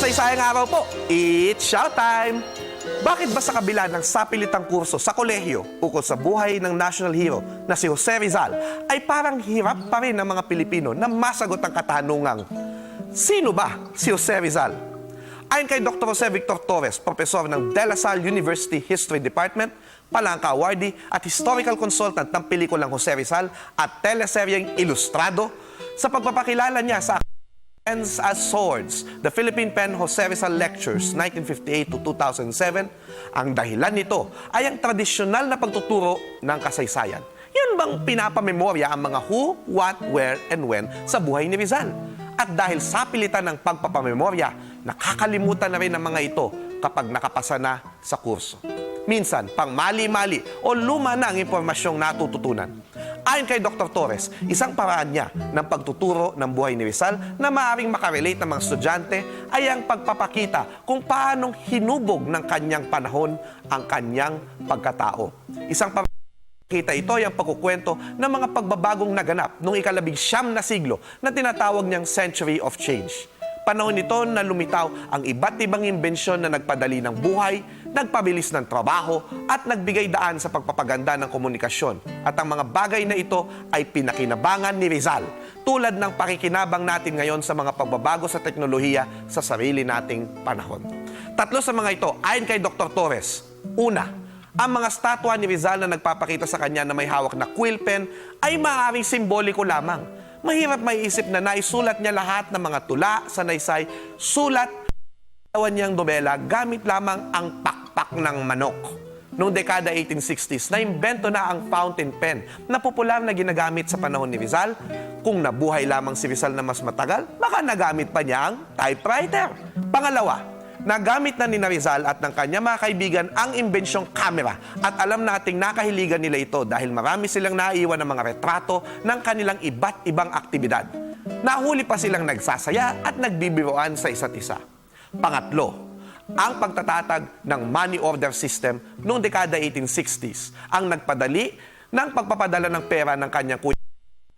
Makasaysayang araw po, it's showtime! Bakit ba sa kabila ng sapilitang kurso sa kolehiyo ukol sa buhay ng national hero na si Jose Rizal ay parang hirap pa rin ng mga Pilipino na masagot ang katanungang, sino ba si Jose Rizal? Ayon kay Dr. Jose Victor Torres, profesor ng De La Salle University History Department, Palangka Awardee at historical consultant ng pelikulang Jose Rizal at teleseryeng Ilustrado, sa pagpapakilala niya sa Pens as Swords, The Philippine Pen Jose Rizal Lectures, 1958 to 2007, ang dahilan nito ay ang tradisyonal na pagtuturo ng kasaysayan. Yun bang pinapamemorya ang mga who, what, where, and when sa buhay ni Rizal? At dahil sa pilitan ng pagpapamemorya, nakakalimutan na rin ang mga ito kapag nakapasa na sa kurso. Minsan, pang mali-mali o luma na ang impormasyong natututunan. Ayon kay Dr. Torres, isang paraan niya ng pagtuturo ng buhay ni Rizal na maaaring makarelate ng mga estudyante ay ang pagpapakita kung paanong hinubog ng kanyang panahon ang kanyang pagkatao. Isang kita ito ay ang pagkukwento ng mga pagbabagong naganap noong ika-19 na siglo na tinatawag niyang Century of Change. Panahon nito na lumitaw ang iba't ibang imbensyon na nagpadali ng buhay, nagpabilis ng trabaho at nagbigay daan sa pagpapaganda ng komunikasyon. At ang mga bagay na ito ay pinakinabangan ni Rizal, tulad ng pakikinabang natin ngayon sa mga pagbabago sa teknolohiya sa sarili nating panahon. Tatlo sa mga ito ayon kay Dr. Torres. Una, ang mga statwa ni Rizal na nagpapakita sa kanya na may hawak na quill pen ay maaaring simboliko lamang. Mahirap maiisip na naisulat niya lahat ng mga tula, sanaysay, sulat, niyang nobela gamit lamang ang pakpak ng manok. Noong dekada 1860s, naimbento na ang fountain pen na popular na ginagamit sa panahon ni Rizal. Kung nabuhay lamang si Rizal na mas matagal, baka nagamit pa niya ang typewriter. Pangalawa, nagamit na ni Rizal at ng kanya mga kaibigan ang imbensyong kamera at alam nating nakahiligan nila ito dahil marami silang naiiwan ng mga retrato ng kanilang iba't ibang aktibidad. Nahuli pa silang nagsasaya at nagbibiroan sa isa't isa. Pangatlo, ang pagtatatag ng money order system noong dekada 1860s ang nagpadali ng pagpapadala ng pera ng kanyang kuya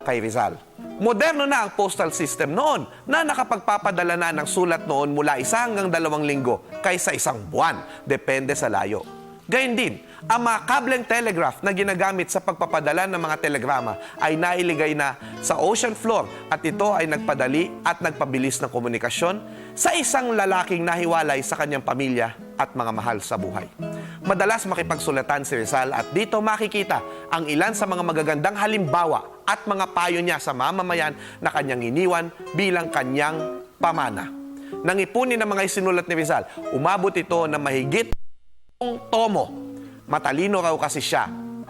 kay Rizal. Moderno na ang postal system noon na nakapagpapadala na ng sulat noon mula 1 hanggang 2 linggo kaysa 1 buwan, depende sa layo. Gayun din, ang mga kableng telegraph na ginagamit sa pagpapadala ng mga telegrama ay nailigay na sa ocean floor at ito ay nagpadali at nagpabilis ng komunikasyon sa isang lalaking nahiwalay sa kanyang pamilya at mga mahal sa buhay. Madalas makipagsulatan si Rizal at dito makikita ang ilan sa mga magagandang halimbawa at mga payo niya sa mamamayan na kanyang iniwan bilang kanyang pamana. Nang ipunin ng mga isinulat ni Rizal, umabot ito na mahigit tomo. Matalino raw kasi siya.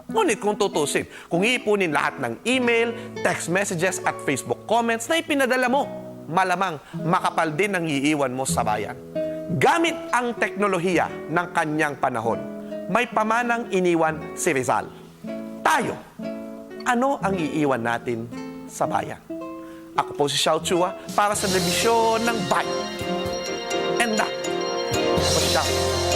Ngunit kung tutusin, kung iipunin lahat ng email, text messages at Facebook comments na ipinadala mo, malamang makapal din ang iiwan mo sa bayan. Gamit ang teknolohiya ng kanyang panahon, may pamanang iniwan si Rizal. Tayo, ano ang iiwan natin sa bayan? Ako po si Xiao Chua para sa telebisyon ng Bayan. And that was Xiao.